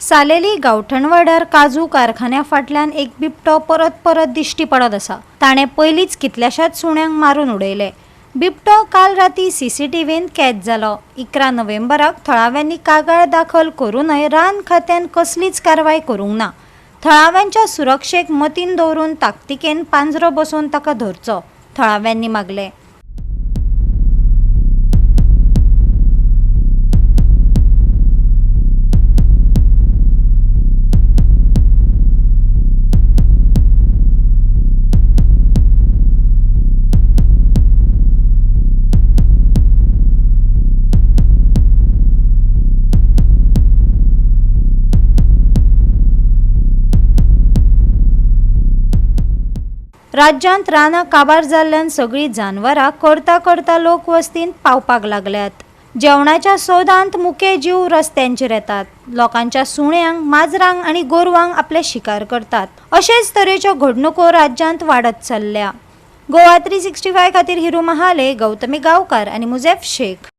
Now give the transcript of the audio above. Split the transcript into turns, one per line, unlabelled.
सालेली गावठण वाड्यार काजू कारखान्या फाटल्यान एक बिबटो परत दिश्टी पडत आसा। ताणे पयलींच कितल्याशाच सुण्यांक मारून उडयले। बिबटो काल राती सीसीटीव्हीन कैद जालो। 11 नोव्हेंबराक थळाव्यांनी कागाळ दाखल करूनय रान खात्यान कसलीच कारवाय करूंक ना। थळाव्यांच्या सुरक्षेक मतीन दवरून ताकतिकेन पांजरो बसोवन ताका धरचो, थळाव्यांनी मागले। राज्यांत रानां काबार जाल्ल्यान सगळीं जानवरां करता लोक वस्तींत पावपाक लागल्यात। जेवणाच्या सोदांत मुखे जीव रस्त्यांचेर येतात। लोकांच्या सुण्यांक, माजरांक आनी गोरवांक आपले शिकार करतात। अशेच तरेच्यो घडणुको राज्यांत वाडत चल्ल्या। गोवा 365 खातीर हिरू महाले, गौतमी गांवकार आनी मुजेफ शेख।